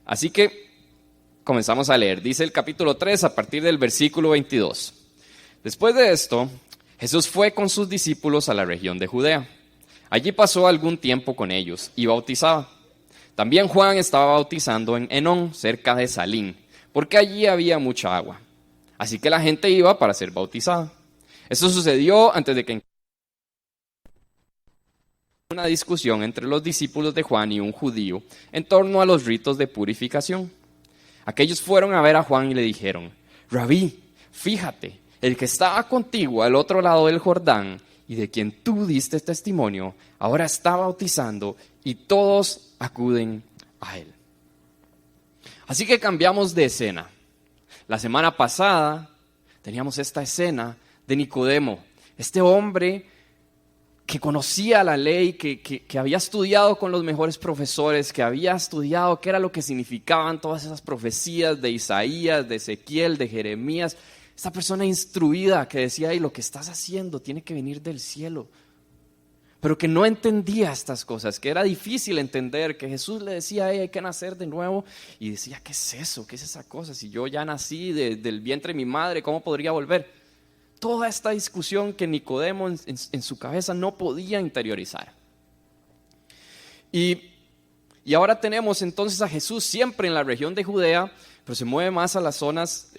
Así que comenzamos a leer. Dice el capítulo 3 a partir del versículo 22. Después de esto, Jesús fue con sus discípulos a la región de Judea. Allí pasó algún tiempo con ellos y bautizaba. También Juan estaba bautizando en Enón, cerca de Salín, porque allí había mucha agua. Así que la gente iba para ser bautizada. Esto sucedió antes de que una discusión entre los discípulos de Juan y un judío en torno a los ritos de purificación. Aquellos fueron a ver a Juan y le dijeron: Rabí, fíjate, el que estaba contigo al otro lado del Jordán y de quien tú diste testimonio, ahora está bautizando y todos acuden a él. Así que cambiamos de escena. La semana pasada teníamos esta escena de Nicodemo, este hombre que conocía la ley, que había estudiado con los mejores profesores, que había estudiado qué era lo que significaban todas esas profecías de Isaías, de Ezequiel, de Jeremías. Esta persona instruida que decía: "Ay, lo que estás haciendo tiene que venir del cielo", pero que no entendía estas cosas, que era difícil entender, que Jesús le decía: "Hey, hay que nacer de nuevo", y decía: "¿Qué es eso? ¿Qué es esa cosa? Si yo ya nací del vientre de mi madre, ¿cómo podría volver?" Toda esta discusión que Nicodemo en su cabeza no podía interiorizar. Y ahora tenemos entonces a Jesús siempre en la región de Judea, pero se mueve más a las zonas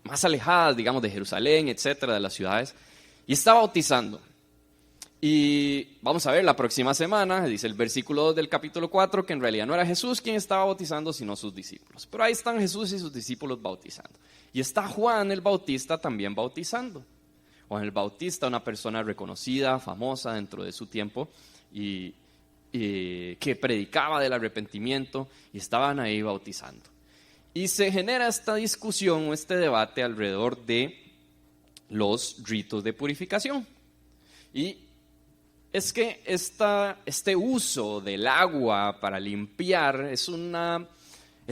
más alejadas, digamos, de Jerusalén, etcétera, de las ciudades, y está bautizando. Y vamos a ver la próxima semana, dice el versículo 2 del capítulo 4, que en realidad no era Jesús quien estaba bautizando, sino sus discípulos. Pero ahí están Jesús y sus discípulos bautizando. Y está Juan el Bautista también bautizando. Juan el Bautista, una persona reconocida, famosa dentro de su tiempo, y que predicaba del arrepentimiento, y estaban ahí bautizando. Y se genera esta discusión, este debate alrededor de los ritos de purificación. Y es que este uso del agua para limpiar es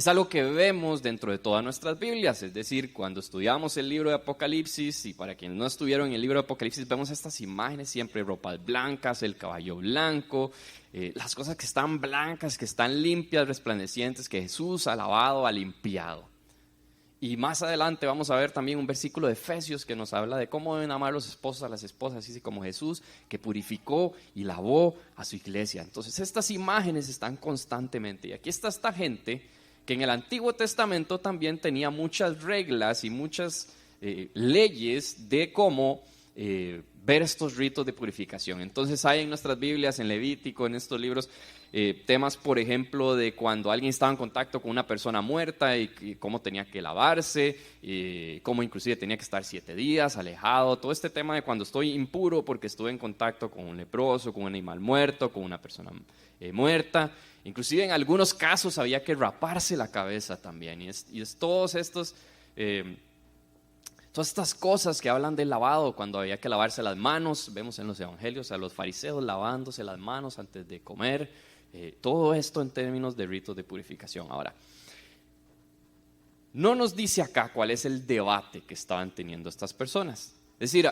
algo que vemos dentro de todas nuestras Biblias. Es decir, cuando estudiamos el libro de Apocalipsis, y para quienes no estuvieron en el libro de Apocalipsis, vemos estas imágenes siempre: ropas blancas, el caballo blanco, las cosas que están blancas, que están limpias, resplandecientes, que Jesús ha lavado, ha limpiado. Y más adelante vamos a ver también un versículo de Efesios que nos habla de cómo deben amar los esposos a las esposas, así como Jesús, que purificó y lavó a su iglesia. Entonces estas imágenes están constantemente. Y aquí está esta gente que en el Antiguo Testamento también tenía muchas reglas y muchas leyes de cómo ver estos ritos de purificación. Entonces hay en nuestras Biblias, en Levítico, en estos libros, temas, por ejemplo, de cuando alguien estaba en contacto con una persona muerta y cómo tenía que lavarse, cómo inclusive tenía que estar 7 días alejado. Todo este tema de cuando estoy impuro porque estuve en contacto con un leproso, con un animal muerto, con una persona muerta. Inclusive en algunos casos había que raparse la cabeza también. Y es todos estos... Todas estas cosas que hablan del lavado, cuando había que lavarse las manos, vemos en los evangelios a los fariseos lavándose las manos antes de comer, todo esto en términos de ritos de purificación. Ahora, no nos dice acá cuál es el debate que estaban teniendo estas personas. Es decir,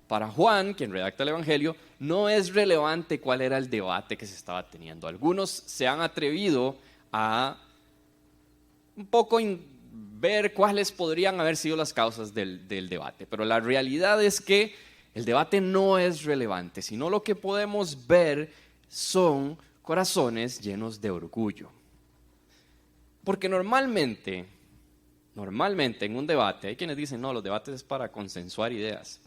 para Juan, quien redacta el evangelio, no es relevante cuál era el debate que se estaba teniendo. Algunos se han atrevido a un poco ver cuáles podrían haber sido las causas del debate, pero la realidad es que el debate no es relevante, sino lo que podemos ver son corazones llenos de orgullo. Porque normalmente en un debate hay quienes dicen: no, los debates es para consensuar ideas.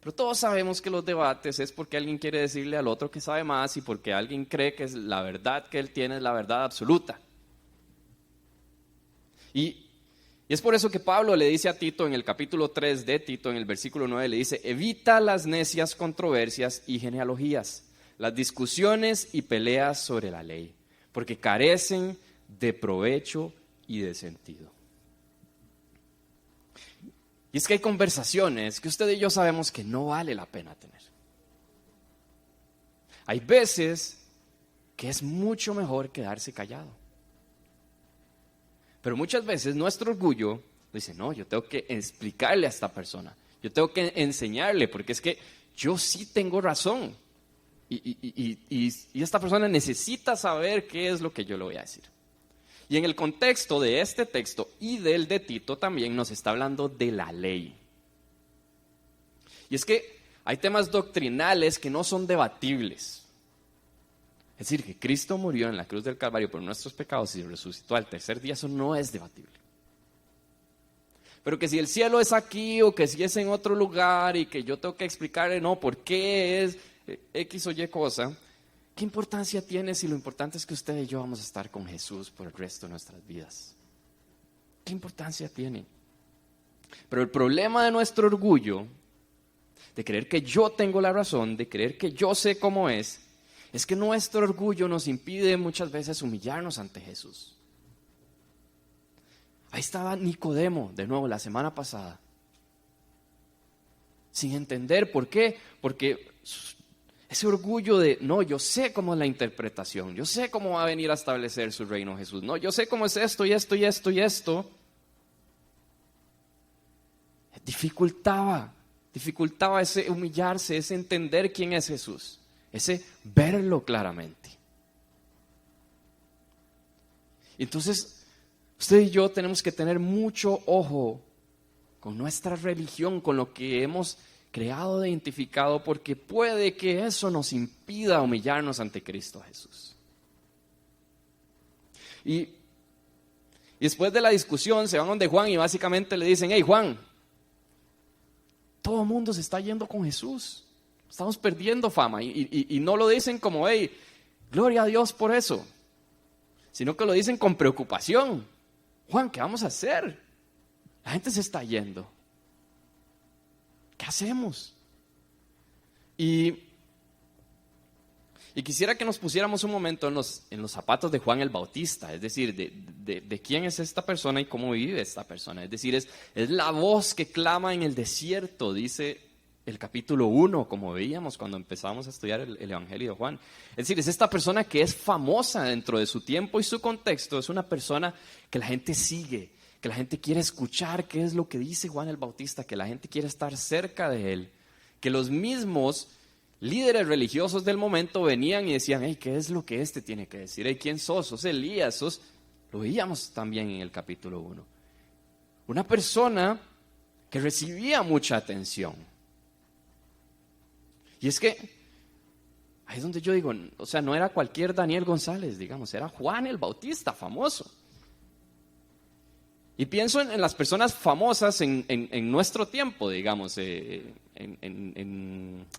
Pero todos sabemos que los debates es porque alguien quiere decirle al otro que sabe más y porque alguien cree que es la verdad que él tiene es la verdad absoluta. Y es por eso que Pablo le dice a Tito en el capítulo 3 de Tito, en el versículo 9, le dice: evita las necias controversias y genealogías, las discusiones y peleas sobre la ley, porque carecen de provecho y de sentido. Y es que hay conversaciones que usted y yo sabemos que no vale la pena tener. Hay veces que es mucho mejor quedarse callado. Pero muchas veces nuestro orgullo dice: no, yo tengo que explicarle a esta persona, yo tengo que enseñarle, porque es que yo sí tengo razón. Y esta persona necesita saber qué es lo que yo le voy a decir. Y en el contexto de este texto y del de Tito también nos está hablando de la ley. Y es que hay temas doctrinales que no son debatibles. Es decir, que Cristo murió en la cruz del Calvario por nuestros pecados y resucitó al tercer día, eso no es debatible. Pero que si el cielo es aquí o que si es en otro lugar y que yo tengo que explicarle, no, por qué es X o Y cosa, ¿qué importancia tiene si lo importante es que usted y yo vamos a estar con Jesús por el resto de nuestras vidas? ¿Qué importancia tiene? Pero el problema de nuestro orgullo, de creer que yo tengo la razón, de creer que yo sé cómo es que nuestro orgullo nos impide muchas veces humillarnos ante Jesús. Ahí estaba Nicodemo, de nuevo, la semana pasada, sin entender por qué, porque ese orgullo de, no, yo sé cómo es la interpretación, yo sé cómo va a venir a establecer su reino Jesús, no, yo sé cómo es esto y esto y esto y esto, dificultaba ese humillarse, ese entender quién es Jesús, ese verlo claramente. Entonces, usted y yo tenemos que tener mucho ojo con nuestra religión, con lo que hemos creado, identificado, porque puede que eso nos impida humillarnos ante Cristo Jesús. Y después de la discusión se van donde Juan y básicamente le dicen, hey Juan, todo el mundo se está yendo con Jesús, estamos perdiendo fama, y no lo dicen como, hey, gloria a Dios por eso, sino que lo dicen con preocupación. Juan, ¿qué vamos a hacer? La gente se está yendo. ¿Qué hacemos? Y quisiera que nos pusiéramos un momento en los zapatos de Juan el Bautista, es decir, de quién es esta persona y cómo vive esta persona. Es decir, es la voz que clama en el desierto, dice el capítulo 1, como veíamos cuando empezamos a estudiar el Evangelio de Juan. Es decir, es esta persona que es famosa dentro de su tiempo y su contexto, es una persona que la gente sigue, que la gente quiere escuchar qué es lo que dice Juan el Bautista, que la gente quiere estar cerca de él, que los mismos líderes religiosos del momento venían y decían, hey, ¿qué es lo que este tiene que decir? Hey, ¿quién sos? ¿Sos Elías? Lo veíamos también en el capítulo 1. Una persona que recibía mucha atención. Y es que, ahí es donde yo digo, o sea, no era cualquier Daniel González, digamos, era Juan el Bautista, famoso. Y pienso en las personas famosas en nuestro tiempo, digamos, en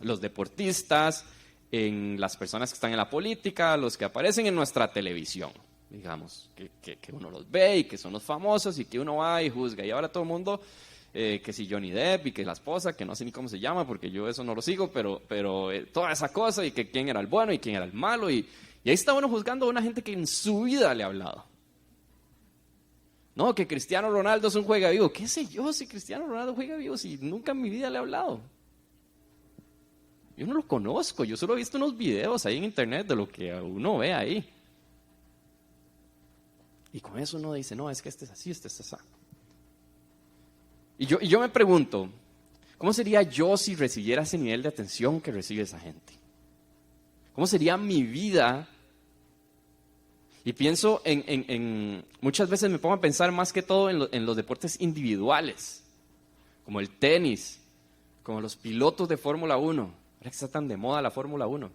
los deportistas, en las personas que están en la política, los que aparecen en nuestra televisión, digamos, que uno los ve y que son los famosos y que uno va y juzga. Y ahora todo el mundo, que si Johnny Depp y que la esposa, que no sé ni cómo se llama porque yo eso no lo sigo, pero toda esa cosa y que quién era el bueno y quién era el malo. Y ahí está uno juzgando a una gente que en su vida le ha hablado. No, que Cristiano Ronaldo es un juega vivo. ¿Qué sé yo si Cristiano Ronaldo juega vivo si nunca en mi vida le he hablado? Yo no lo conozco, yo solo he visto unos videos ahí en internet de lo que uno ve ahí. Y con eso uno dice, no, es que este es así, este es así. Y yo me pregunto, ¿cómo sería yo si recibiera ese nivel de atención que recibe esa gente? ¿Cómo sería mi vida? Y pienso muchas veces me pongo a pensar más que todo en los deportes individuales, como el tenis, como los pilotos de Fórmula 1, ahora que está tan de moda la Fórmula 1.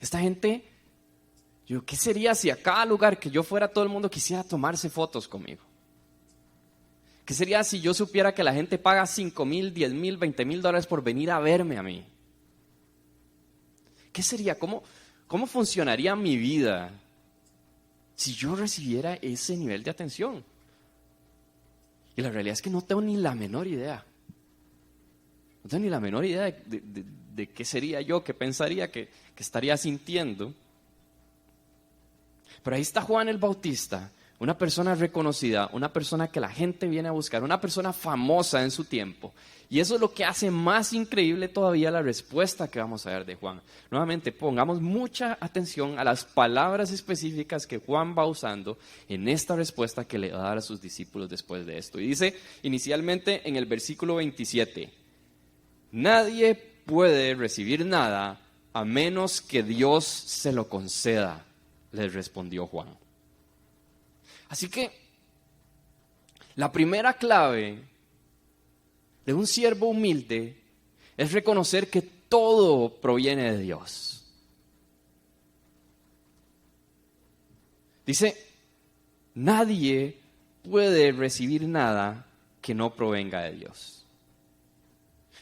Esta gente, ¿qué sería si a cada lugar que yo fuera todo el mundo quisiera tomarse fotos conmigo? ¿Qué sería si yo supiera que la gente paga $5,000, $10,000, $20,000 por venir a verme a mí? ¿Qué sería? ¿Cómo funcionaría mi vida si yo recibiera ese nivel de atención? Y la realidad es que no tengo ni la menor idea. No tengo ni la menor idea de qué sería yo, qué pensaría, qué estaría sintiendo. Pero ahí está Juan el Bautista, una persona reconocida, una persona que la gente viene a buscar, una persona famosa en su tiempo. Y eso es lo que hace más increíble todavía la respuesta que vamos a ver de Juan. Nuevamente, pongamos mucha atención a las palabras específicas que Juan va usando en esta respuesta que le va a dar a sus discípulos después de esto. Y dice inicialmente en el versículo 27, nadie puede recibir nada a menos que Dios se lo conceda, les respondió Juan. Así que la primera clave de un siervo humilde es reconocer que todo proviene de Dios. Dice, nadie puede recibir nada que no provenga de Dios.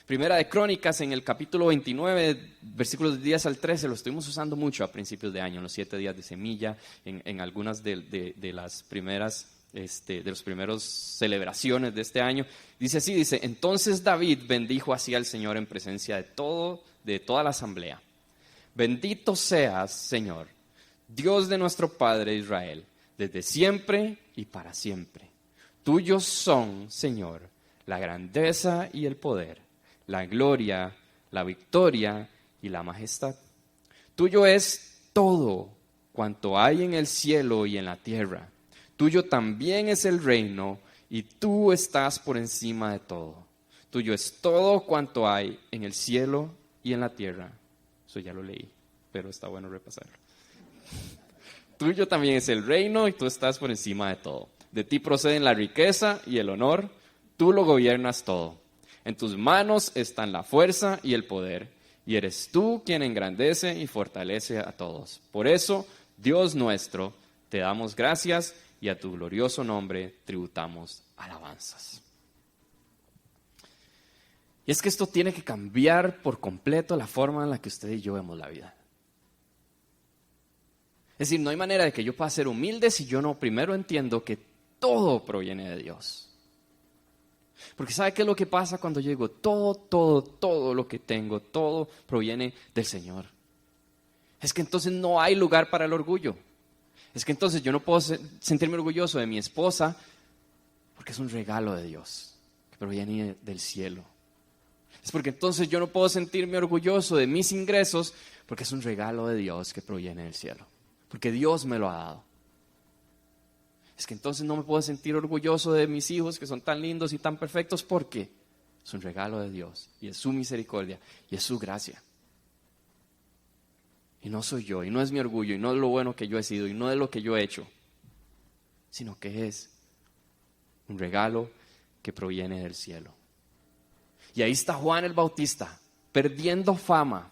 Primera de Crónicas, en el capítulo 29, versículos 10 al 13, lo estuvimos usando mucho a principios de año, en los 7 días de semilla, en algunas de las primeras, de los primeros celebraciones de este año. Dice así, entonces David bendijo así al Señor en presencia de toda la asamblea. Bendito seas, Señor, Dios de nuestro Padre Israel, desde siempre y para siempre. Tuyos son, Señor, la grandeza y el poder, la gloria, la victoria y la majestad. Tuyo es todo cuanto hay en el cielo y en la tierra. Tuyo también es el reino y tú estás por encima de todo. Tuyo es todo cuanto hay en el cielo y en la tierra. Eso ya lo leí, pero está bueno repasarlo. Tuyo también es el reino y tú estás por encima de todo. De ti proceden la riqueza y el honor. Tú lo gobiernas todo. En tus manos están la fuerza y el poder, y eres tú quien engrandece y fortalece a todos. Por eso, Dios nuestro, te damos gracias y a tu glorioso nombre tributamos alabanzas. Y es que esto tiene que cambiar por completo la forma en la que usted y yo vemos la vida. Es decir, no hay manera de que yo pueda ser humilde si yo no primero entiendo que todo proviene de Dios. Porque ¿sabe qué es lo que pasa cuando yo digo todo lo que tengo, todo proviene del Señor? Es que entonces no hay lugar para el orgullo. Es que entonces yo no puedo sentirme orgulloso de mi esposa porque es un regalo de Dios que proviene del cielo. Es porque entonces yo no puedo sentirme orgulloso de mis ingresos porque es un regalo de Dios que proviene del cielo. Porque Dios me lo ha dado. Es que entonces no me puedo sentir orgulloso de mis hijos que son tan lindos y tan perfectos porque es un regalo de Dios y es su misericordia y es su gracia. Y no soy yo, y no es mi orgullo, y no es lo bueno que yo he sido, y no es lo que yo he hecho, sino que es un regalo que proviene del cielo. Y ahí está Juan el Bautista, perdiendo fama,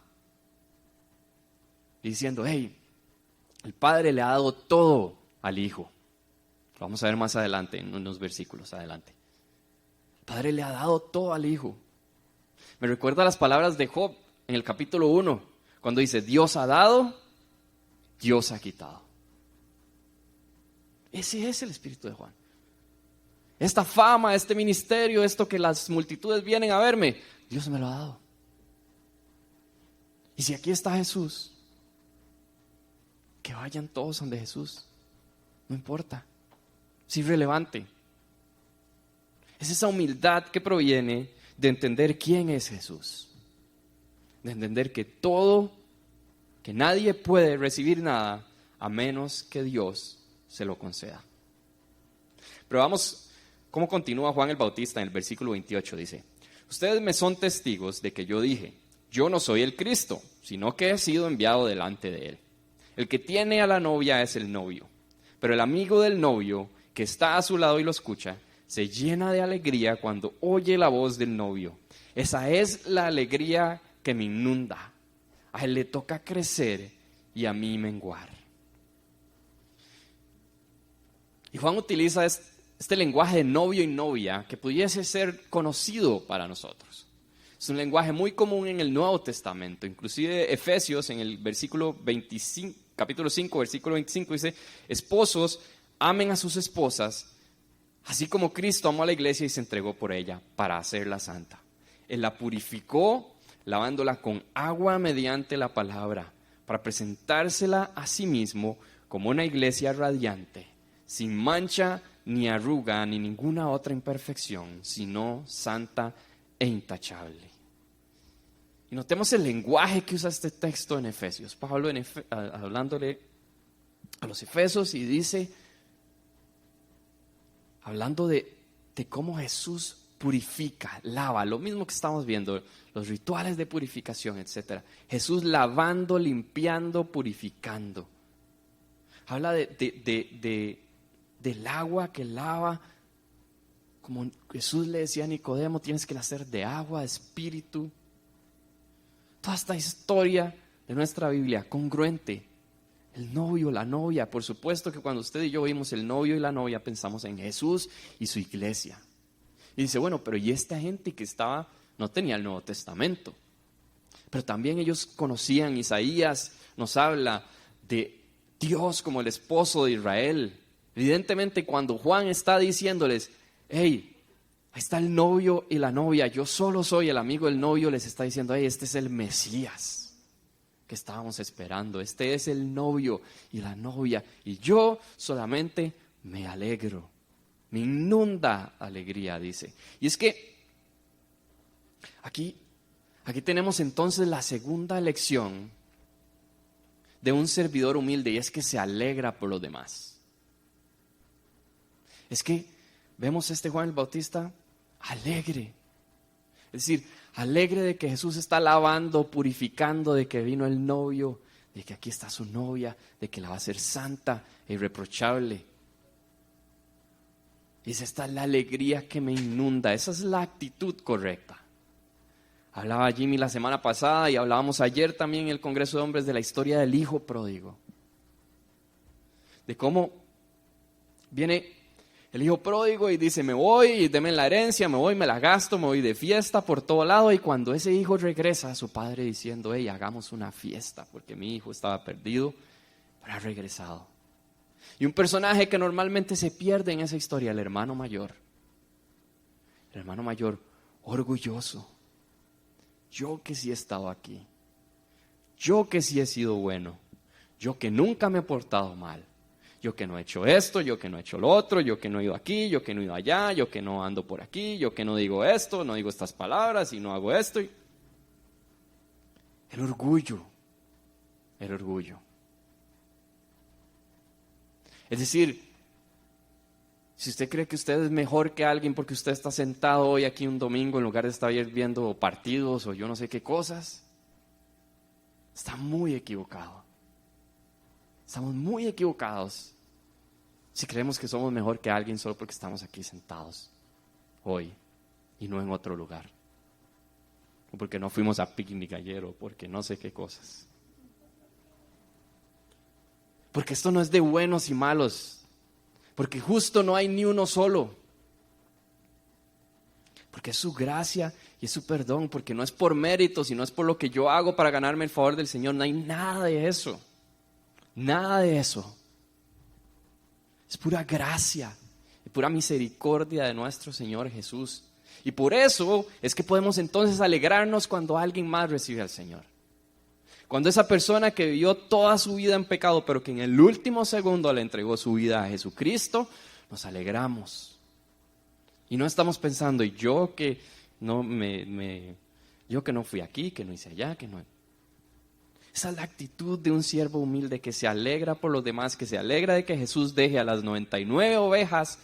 y diciendo, hey, el Padre le ha dado todo al Hijo. Lo vamos a ver más adelante, en unos versículos adelante. El Padre le ha dado todo al Hijo. Me recuerda las palabras de Job en el capítulo 1, cuando dice, Dios ha dado, Dios ha quitado. Ese es el espíritu de Juan. Esta fama, este ministerio, esto que las multitudes vienen a verme, Dios me lo ha dado. Y si aquí está Jesús, que vayan todos donde Jesús. No importa. Es irrelevante. Es esa humildad que proviene de entender quién es Jesús. De entender que que nadie puede recibir nada a menos que Dios se lo conceda. Pero vamos, ¿cómo continúa Juan el Bautista en el versículo 28? Dice, ustedes me son testigos de que yo dije, yo no soy el Cristo, sino que he sido enviado delante de él. El que tiene a la novia es el novio, pero el amigo del novio que está a su lado y lo escucha, se llena de alegría cuando oye la voz del novio. Esa es la alegría que me inunda. A él le toca crecer y a mí menguar. Y Juan utiliza este lenguaje de novio y novia que pudiese ser conocido para nosotros. Es un lenguaje muy común en el Nuevo Testamento. Inclusive Efesios en el versículo 25, capítulo 5, versículo 25 dice, esposos, amen a sus esposas, así como Cristo amó a la iglesia y se entregó por ella para hacerla santa. Él la purificó, lavándola con agua mediante la palabra, para presentársela a sí mismo como una iglesia radiante, sin mancha, ni arruga, ni ninguna otra imperfección, sino santa e intachable. Y notemos el lenguaje que usa este texto en Efesios. Pablo hablándole a los Efesios y dice, hablando de cómo Jesús purifica, lava, lo mismo que estamos viendo, los rituales de purificación, etc. Jesús lavando, limpiando, purificando. Habla de del agua que lava. Como Jesús le decía a Nicodemo, tienes que nacer de agua, de espíritu. Toda esta historia de nuestra Biblia, congruente. El novio, la novia. Por supuesto que cuando usted y yo oímos el novio y la novia, pensamos en Jesús y su iglesia. Y dice, bueno, pero ¿y esta gente que no tenía el Nuevo Testamento? Pero también ellos conocían, Isaías nos habla de Dios como el esposo de Israel. Evidentemente cuando Juan está diciéndoles, hey, ahí está el novio y la novia, yo solo soy el amigo del novio, les está diciendo, hey, este es el Mesías que estábamos esperando, este es el novio y la novia, y yo solamente me alegro, me inunda alegría, dice. Y es que aquí tenemos entonces la segunda lección de un servidor humilde, y es que se alegra por los demás. Es que vemos a este Juan el Bautista alegre. Es decir, alegre de que Jesús está lavando, purificando, de que vino el novio, de que aquí está su novia, de que la va a hacer santa e irreprochable. Y esta es la alegría que me inunda, esa es la actitud correcta. Hablaba Jimmy la semana pasada y hablábamos ayer también en el Congreso de Hombres de la historia del hijo pródigo. De cómo viene el hijo pródigo y dice, me voy y deme la herencia, me voy, me la gasto, me voy de fiesta por todo lado. Y cuando ese hijo regresa, su padre diciendo, hey, hagamos una fiesta, porque mi hijo estaba perdido, pero ha regresado. Y un personaje que normalmente se pierde en esa historia, el hermano mayor. El hermano mayor, orgulloso. Yo que sí he estado aquí. Yo que sí he sido bueno. Yo que nunca me he portado mal. Yo que no he hecho esto, yo que no he hecho lo otro, yo que no he ido aquí, yo que no he ido allá, yo que no ando por aquí, yo que no digo esto, no digo estas palabras y no hago esto. El orgullo. El orgullo. Es decir, si usted cree que usted es mejor que alguien porque usted está sentado hoy aquí un domingo en lugar de estar viendo partidos o yo no sé qué cosas, está muy equivocado. Estamos muy equivocados si creemos que somos mejor que alguien solo porque estamos aquí sentados hoy y no en otro lugar. O porque no fuimos a picnic ayer o porque no sé qué cosas. Porque esto no es de buenos y malos. Porque justo no hay ni uno solo. Porque es su gracia y es su perdón. Porque no es por mérito, sino es por lo que yo hago para ganarme el favor del Señor. No hay nada de eso. Nada de eso. Es pura gracia y pura misericordia de nuestro Señor Jesús. Y por eso es que podemos entonces alegrarnos cuando alguien más recibe al Señor. Cuando esa persona que vivió toda su vida en pecado, pero que en el último segundo le entregó su vida a Jesucristo, nos alegramos. Y no estamos pensando, yo que no fui aquí, que no hice allá, que no. Esa es la actitud de un siervo humilde que se alegra por los demás, que se alegra de que Jesús deje a las 99 ovejas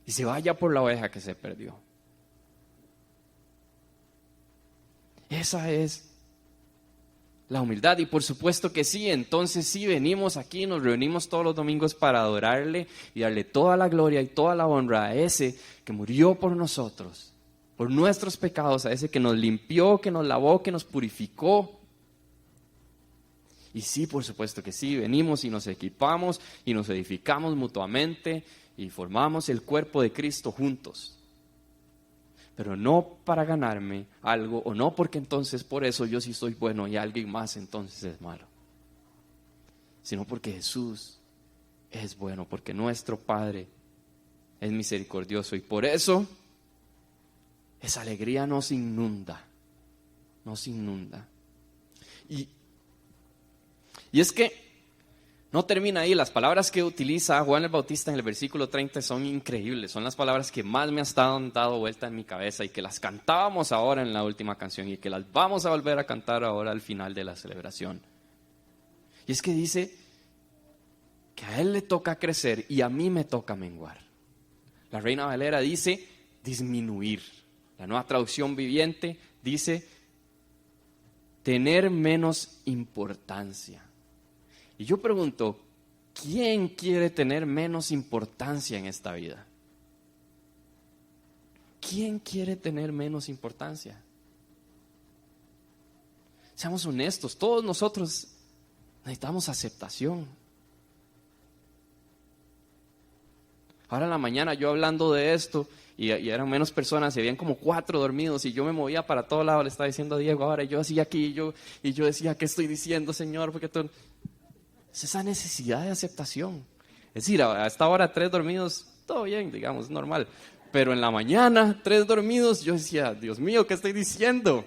y se vaya por la oveja que se perdió. Esa es la humildad. Y por supuesto que sí, entonces sí venimos aquí, nos reunimos todos los domingos para adorarle y darle toda la gloria y toda la honra a ese que murió por nosotros, por nuestros pecados, a ese que nos limpió, que nos lavó, que nos purificó. Y sí, por supuesto que sí, venimos y nos equipamos y nos edificamos mutuamente y formamos el cuerpo de Cristo juntos. Pero no para ganarme algo, o no porque entonces por eso yo sí soy bueno y alguien más entonces es malo. Sino porque Jesús es bueno, porque nuestro Padre es misericordioso. Y por eso esa alegría nos inunda, nos inunda. Y es que no termina ahí. Las palabras que utiliza Juan el Bautista en el versículo 30 son increíbles. Son las palabras que más me han estado dando vuelta en mi cabeza y que las cantábamos ahora en la última canción y que las vamos a volver a cantar ahora al final de la celebración. Y es que dice que a él le toca crecer y a mí me toca menguar. La Reina Valera dice disminuir. La Nueva Traducción Viviente dice tener menos importancia. Y yo pregunto, ¿quién quiere tener menos importancia en esta vida? ¿Quién quiere tener menos importancia? Seamos honestos, todos nosotros necesitamos aceptación. Ahora en la mañana yo hablando de esto, y eran menos personas, y habían como 4 dormidos, y yo me movía para todo lado, le estaba diciendo a Diego ahora, y yo hacía aquí, y yo decía, ¿qué estoy diciendo, Señor? Porque es esa necesidad de aceptación. Es decir, a esta hora 3 dormidos, todo bien, digamos, normal. Pero en la mañana, 3 dormidos, yo decía, Dios mío, ¿qué estoy diciendo?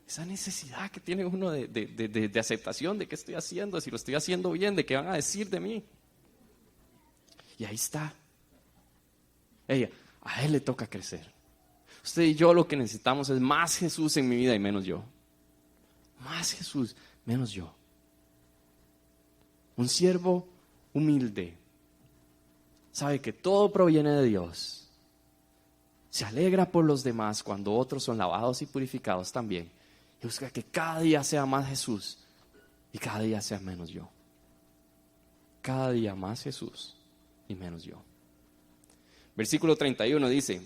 Esa necesidad que tiene uno de aceptación, de qué estoy haciendo, si lo estoy haciendo bien, de qué van a decir de mí. Y ahí está. A Él le toca crecer. Usted y yo lo que necesitamos es más Jesús en mi vida y menos yo. Más Jesús, menos yo. Un siervo humilde. Sabe que todo proviene de Dios. Se alegra por los demás cuando otros son lavados y purificados también. Y busca que cada día sea más Jesús y cada día sea menos yo. Cada día más Jesús y menos yo. Versículo 31 dice: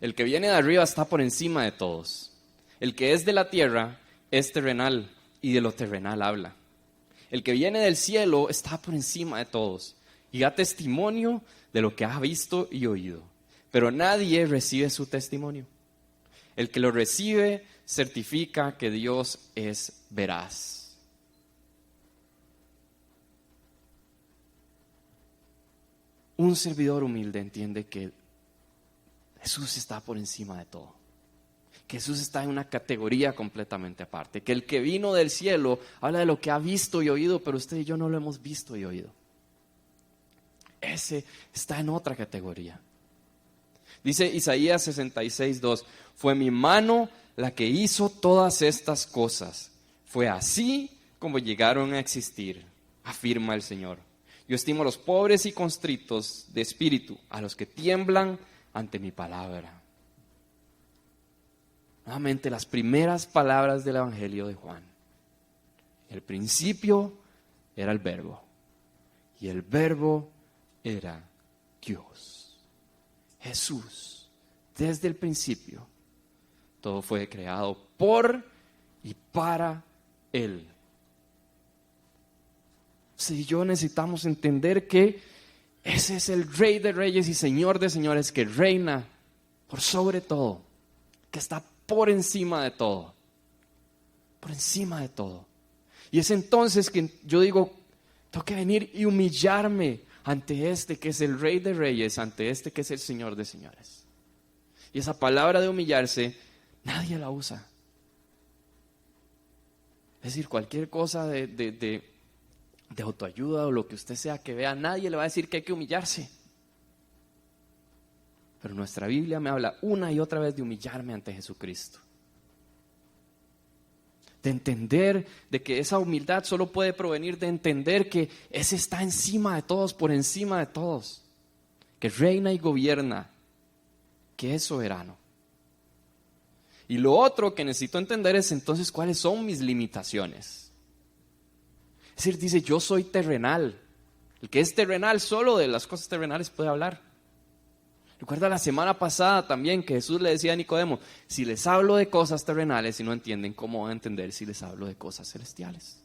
el que viene de arriba está por encima de todos. El que es de la tierra es terrenal y de lo terrenal habla. El que viene del cielo está por encima de todos y da testimonio de lo que ha visto y oído. Pero nadie recibe su testimonio. El que lo recibe certifica que Dios es veraz. Un servidor humilde entiende que Jesús está por encima de todo. Que Jesús está en una categoría completamente aparte. Que el que vino del cielo habla de lo que ha visto y oído, pero usted y yo no lo hemos visto y oído. Ese está en otra categoría. Dice Isaías 66:2: fue mi mano la que hizo todas estas cosas. Fue así como llegaron a existir, afirma el Señor. Yo estimo a los pobres y constritos de espíritu, a los que tiemblan ante mi palabra. Nuevamente las primeras palabras del Evangelio de Juan. El principio era el Verbo, y el Verbo era Dios. Jesús, desde el principio, todo fue creado por y para Él. Si yo necesitamos entender que ese es el Rey de Reyes y Señor de Señores, que reina por sobre todo, que está por encima de todo, por encima de todo. Y es entonces que yo digo, tengo que venir y humillarme ante este que es el Rey de Reyes, ante este que es el Señor de Señores. Y esa palabra de humillarse, nadie la usa. Es decir, cualquier cosa de autoayuda o lo que usted sea que vea, nadie le va a decir que hay que humillarse. Pero nuestra Biblia me habla una y otra vez de humillarme ante Jesucristo. De entender de que esa humildad solo puede provenir de entender que ese está encima de todos, por encima de todos. Que reina y gobierna, que es soberano. Y lo otro que necesito entender es entonces cuáles son mis limitaciones. Es decir, dice, yo soy terrenal. El que es terrenal solo de las cosas terrenales puede hablar. Recuerda la semana pasada también que Jesús le decía a Nicodemo, si les hablo de cosas terrenales y no entienden, ¿cómo van a entender si les hablo de cosas celestiales?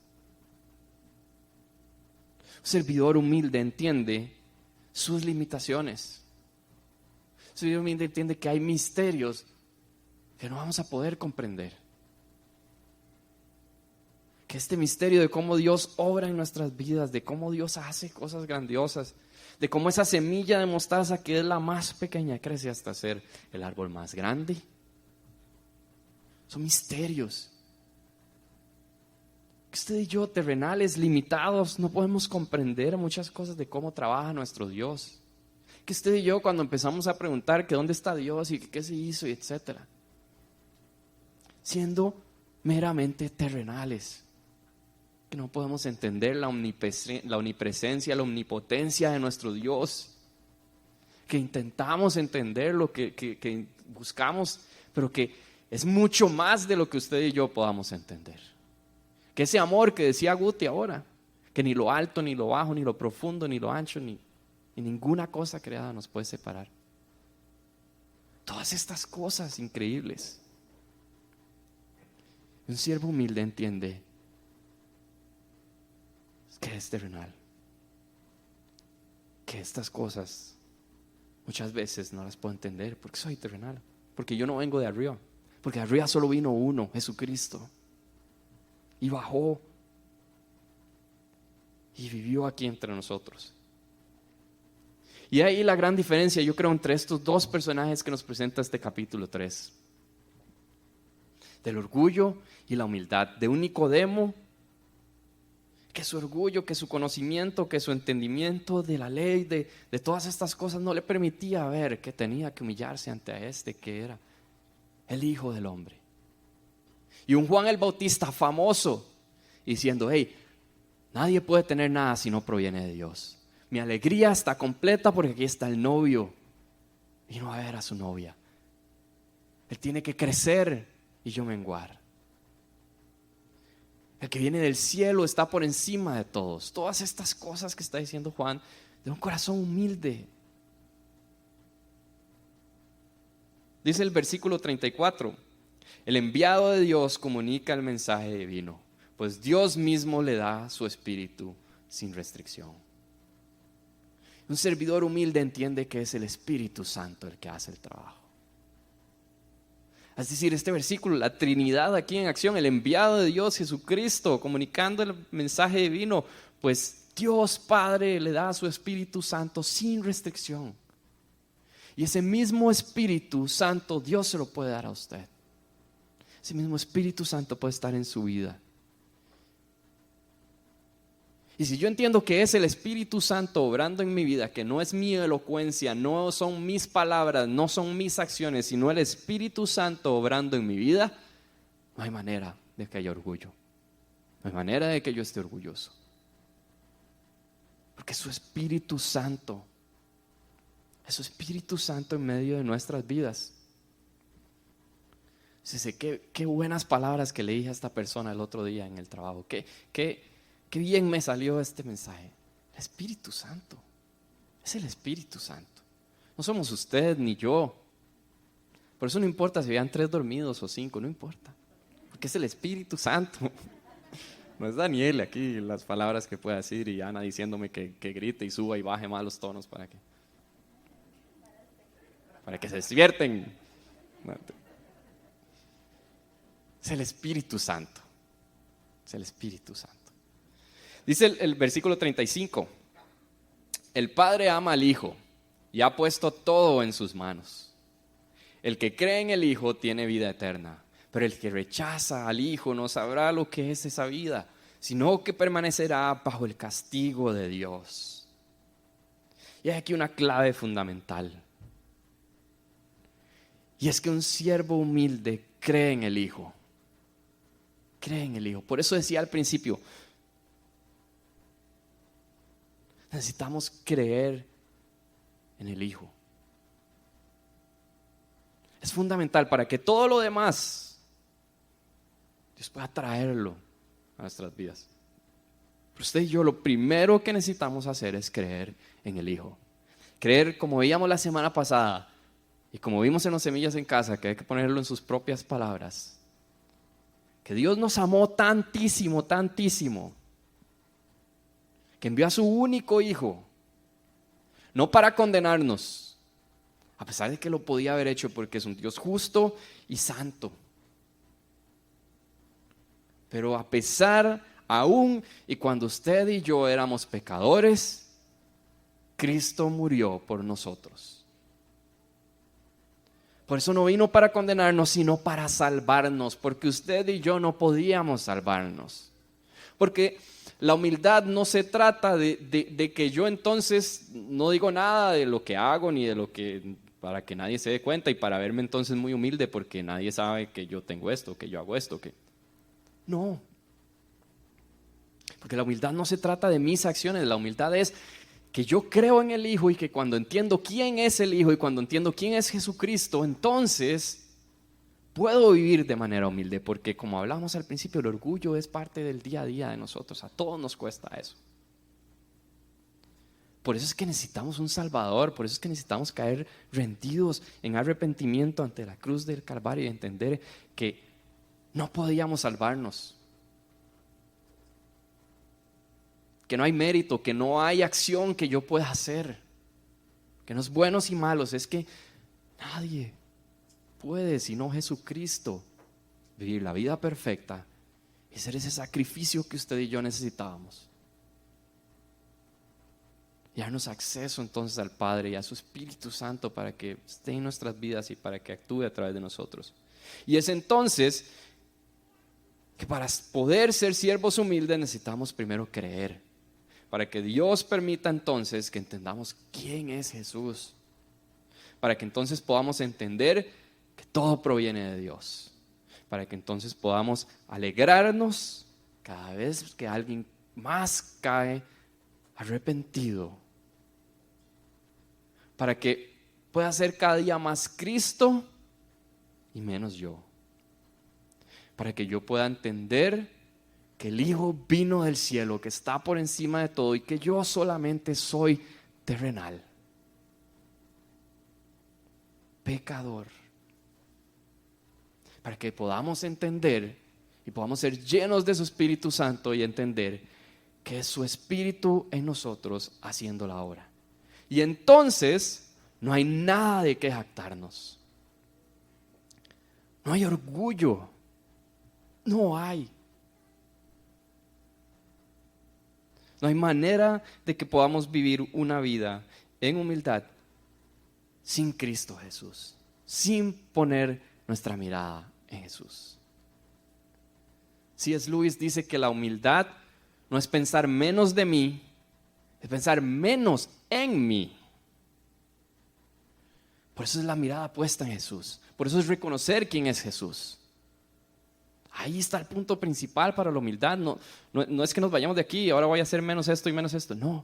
Un servidor humilde entiende sus limitaciones. Un servidor humilde entiende que hay misterios que no vamos a poder comprender. Que este misterio de cómo Dios obra en nuestras vidas, de cómo Dios hace cosas grandiosas, de cómo esa semilla de mostaza que es la más pequeña crece hasta ser el árbol más grande. Son misterios que usted y yo, terrenales, limitados, no podemos comprender muchas cosas de cómo trabaja nuestro Dios. Que usted y yo cuando empezamos a preguntar que dónde está Dios y qué se hizo y etcétera, siendo meramente terrenales, que no podemos entender la omnipresencia, la omnipotencia de nuestro Dios, que intentamos entender lo que buscamos, pero que es mucho más de lo que usted y yo podamos entender. Que ese amor que decía Guti ahora, que ni lo alto, ni lo bajo, ni lo profundo, ni lo ancho, ni ninguna cosa creada nos puede separar. Todas estas cosas increíbles. Un siervo humilde entiende que es terrenal, que estas cosas muchas veces no las puedo entender porque soy terrenal, porque yo no vengo de arriba, porque de arriba solo vino uno, Jesucristo, y bajó y vivió aquí entre nosotros. Y ahí la gran diferencia, yo creo, entre estos dos personajes que nos presenta este capítulo 3, del orgullo y la humildad, de un Nicodemo que su orgullo, que su conocimiento, que su entendimiento de la ley, de todas estas cosas no le permitía ver que tenía que humillarse ante a este que era el Hijo del Hombre. Y un Juan el Bautista famoso diciendo: hey, nadie puede tener nada si no proviene de Dios. Mi alegría está completa porque aquí está el novio. Vino a ver a su novia. Él tiene que crecer y yo menguar. El que viene del cielo está por encima de todos. Todas estas cosas que está diciendo Juan, de un corazón humilde. Dice el versículo 34: el enviado de Dios comunica el mensaje divino, pues Dios mismo le da su espíritu sin restricción. Un servidor humilde entiende que es el Espíritu Santo el que hace el trabajo. Es decir, este versículo, la Trinidad aquí en acción, el enviado de Dios, Jesucristo, comunicando el mensaje divino, pues Dios Padre le da a su Espíritu Santo sin restricción. Y ese mismo Espíritu Santo Dios se lo puede dar a usted. Ese mismo Espíritu Santo puede estar en su vida. Y si yo entiendo que es el Espíritu Santo obrando en mi vida, que no es mi elocuencia, no son mis palabras, no son mis acciones, sino el Espíritu Santo obrando en mi vida, no hay manera de que haya orgullo. No hay manera de que yo esté orgulloso. Porque es su Espíritu Santo. Es su Espíritu Santo en medio de nuestras vidas. Qué buenas palabras que le dije a esta persona el otro día en el trabajo. Qué bien me salió este mensaje. El Espíritu Santo. Es el Espíritu Santo. No somos usted ni yo. Por eso no importa si vean 3 dormidos o 5, no importa. Porque es el Espíritu Santo. No es Daniel aquí las palabras que pueda decir y Ana diciéndome que grite y suba y baje más los tonos para que se despierten. Es el Espíritu Santo. Es el Espíritu Santo. Dice el versículo 35: el Padre ama al Hijo y ha puesto todo en sus manos. El que cree en el Hijo tiene vida eterna, pero el que rechaza al Hijo no sabrá lo que es esa vida, sino que permanecerá bajo el castigo de Dios. Y hay aquí una clave fundamental. Y es que un siervo humilde cree en el Hijo. Cree en el Hijo. Por eso decía al principio, necesitamos creer en el Hijo. Es fundamental para que todo lo demás Dios pueda traerlo a nuestras vidas. Pero usted y yo lo primero que necesitamos hacer es creer en el Hijo. Creer, como veíamos la semana pasada y como vimos en los Semillas en Casa, que hay que ponerlo en sus propias palabras, que Dios nos amó tantísimo, tantísimo, que envió a su único Hijo, no para condenarnos, a pesar de que lo podía haber hecho porque es un Dios justo y santo, pero a pesar, aún y cuando usted y yo éramos pecadores, Cristo murió por nosotros. Por eso no vino para condenarnos, sino para salvarnos, porque usted y yo no podíamos salvarnos. Porque la humildad no se trata de que yo entonces no digo nada de lo que hago ni de lo que, para que nadie se dé cuenta y para verme entonces muy humilde porque nadie sabe que yo tengo esto, que yo hago esto, que no. Porque la humildad no se trata de mis acciones, la humildad es que yo creo en el Hijo y que cuando entiendo quién es el Hijo y cuando entiendo quién es Jesucristo, entonces puedo vivir de manera humilde, porque como hablamos al principio, el orgullo es parte del día a día de nosotros, a todos nos cuesta eso. Por eso es que necesitamos un Salvador, por eso es que necesitamos caer rendidos en arrepentimiento ante la cruz del Calvario y entender que no podíamos salvarnos, que no hay mérito, que no hay acción que yo pueda hacer, que no es buenos y malos, es que nadie puede, sino Jesucristo, vivir la vida perfecta y hacer ese sacrificio que usted y yo necesitábamos. Y darnos acceso entonces al Padre y a su Espíritu Santo para que esté en nuestras vidas y para que actúe a través de nosotros. Y es entonces que para poder ser siervos humildes necesitamos primero creer, para que Dios permita entonces que entendamos quién es Jesús, para que entonces podamos entender que todo proviene de Dios, para que entonces podamos alegrarnos cada vez que alguien más cae arrepentido, para que pueda ser cada día más Cristo y menos yo, para que yo pueda entender que el Hijo vino del cielo, que está por encima de todo y que yo solamente soy terrenal, pecador, para que podamos entender y podamos ser llenos de su Espíritu Santo y entender que es su Espíritu en nosotros haciendo la obra. Y entonces no hay nada de qué jactarnos. No hay orgullo. No hay. No hay manera de que podamos vivir una vida en humildad sin Cristo Jesús, sin poner nuestra mirada en Jesús. C.S. Lewis dice que la humildad no es pensar menos de mí, es pensar menos en mí. Por eso es la mirada puesta en Jesús. Por eso es reconocer quién es Jesús. Ahí está el punto principal para la humildad. No es que nos vayamos de aquí y ahora voy a hacer menos esto y menos esto. No,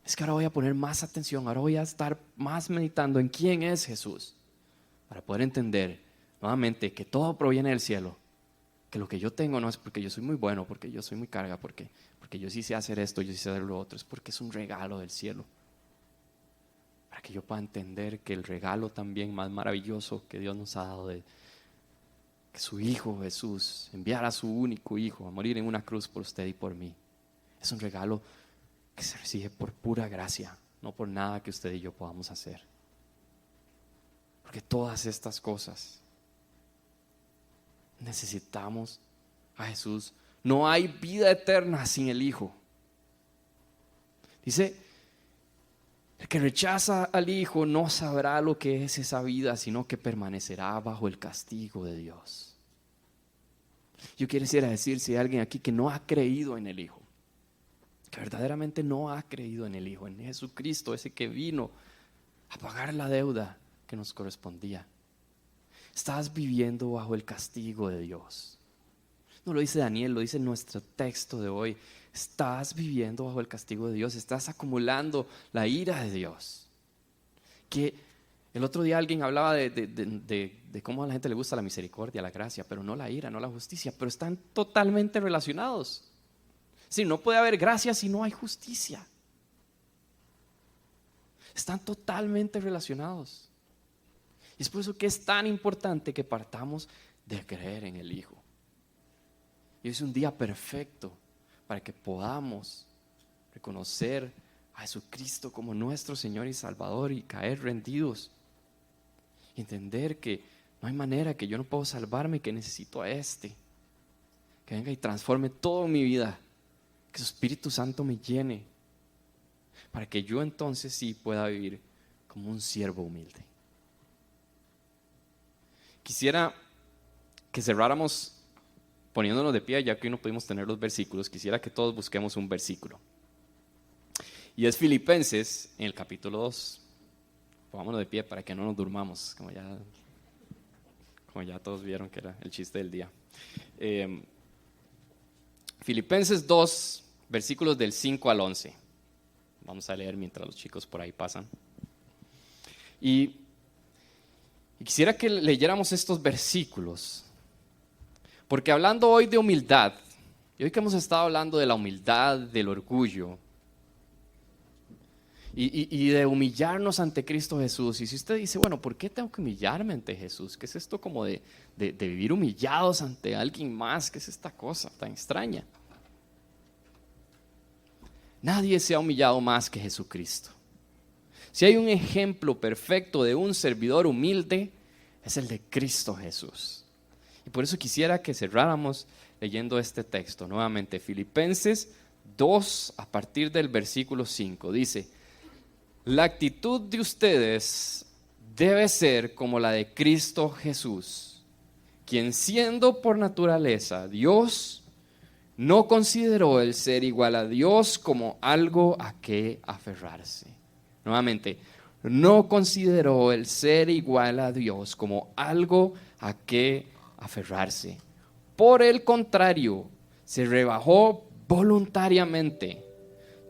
es que ahora voy a poner más atención, ahora voy a estar más meditando en quién es Jesús, para poder entender nuevamente que todo proviene del cielo, que lo que yo tengo no es porque yo soy muy bueno, porque yo soy muy carga, porque yo sí sé hacer esto, yo sí sé hacer lo otro, es porque es un regalo del cielo, para que yo pueda entender que el regalo también más maravilloso que Dios nos ha dado de que su Hijo Jesús enviara a su único Hijo a morir en una cruz por usted y por mí, es un regalo que se recibe por pura gracia, no por nada que usted y yo podamos hacer. Porque todas estas cosas necesitamos a Jesús. No hay vida eterna sin el Hijo. Dice, el que rechaza al Hijo no sabrá lo que es esa vida, sino que permanecerá bajo el castigo de Dios. Yo quisiera decir, si hay alguien aquí que no ha creído en el Hijo, que verdaderamente no ha creído en el Hijo, en Jesucristo, ese que vino a pagar la deuda que nos correspondía, estás viviendo bajo el castigo de Dios. No lo dice Daniel, lo dice nuestro texto de hoy. Estás viviendo bajo el castigo de Dios, estás acumulando la ira de Dios. Que el otro día alguien hablaba de cómo a la gente le gusta la misericordia, la gracia, pero no la ira, no la justicia, pero están totalmente relacionados. Sí, no puede haber gracia si no hay justicia. Están totalmente relacionados. Y es por eso que es tan importante que partamos de creer en el Hijo. Y es un día perfecto para que podamos reconocer a Jesucristo como nuestro Señor y Salvador y caer rendidos. Y entender que no hay manera, que yo no puedo salvarme, que necesito a este. Que venga y transforme toda mi vida. Que su Espíritu Santo me llene, para que yo entonces sí pueda vivir como un siervo humilde. Quisiera que cerráramos poniéndonos de pie, ya que hoy no pudimos tener los versículos. Quisiera que todos busquemos un versículo. Y es Filipenses, en el capítulo 2. Pongámonos de pie para que no nos durmamos, como ya todos vieron que era el chiste del día. Filipenses 2, versículos del 5 al 11. Vamos a leer mientras los chicos por ahí pasan. Y Y quisiera que leyéramos estos versículos, porque hablando hoy de humildad, y hoy que hemos estado hablando de la humildad, del orgullo, y de humillarnos ante Cristo Jesús. Y si usted dice, bueno, ¿por qué tengo que humillarme ante Jesús? ¿Qué es esto como de vivir humillados ante alguien más? ¿Qué es esta cosa tan extraña? Nadie se ha humillado más que Jesucristo. Si hay un ejemplo perfecto de un servidor humilde, es el de Cristo Jesús. Y por eso quisiera que cerráramos leyendo este texto nuevamente. Filipenses 2, a partir del versículo 5, dice: la actitud de ustedes debe ser como la de Cristo Jesús, quien siendo por naturaleza Dios, no consideró el ser igual a Dios como algo a que aferrarse. Nuevamente, no consideró el ser igual a Dios como algo a que aferrarse. Por el contrario, se rebajó voluntariamente,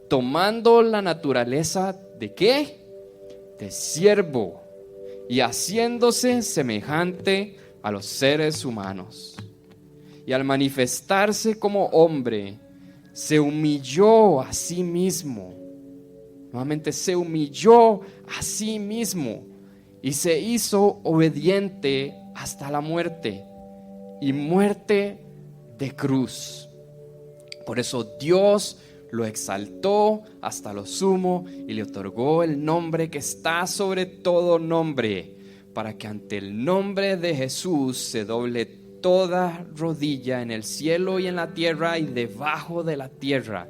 tomando la naturaleza ¿de qué? De siervo, y haciéndose semejante a los seres humanos. Y al manifestarse como hombre, se humilló a sí mismo. Nuevamente, se humilló a sí mismo y se hizo obediente hasta la muerte, y muerte de cruz. Por eso Dios lo exaltó hasta lo sumo y le otorgó el nombre que está sobre todo nombre, para que ante el nombre de Jesús se doble toda rodilla en el cielo y en la tierra y debajo de la tierra,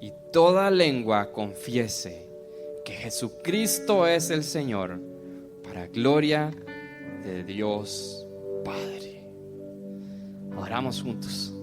y toda lengua confiese que Jesucristo es el Señor, para gloria de Dios Padre. Oramos juntos.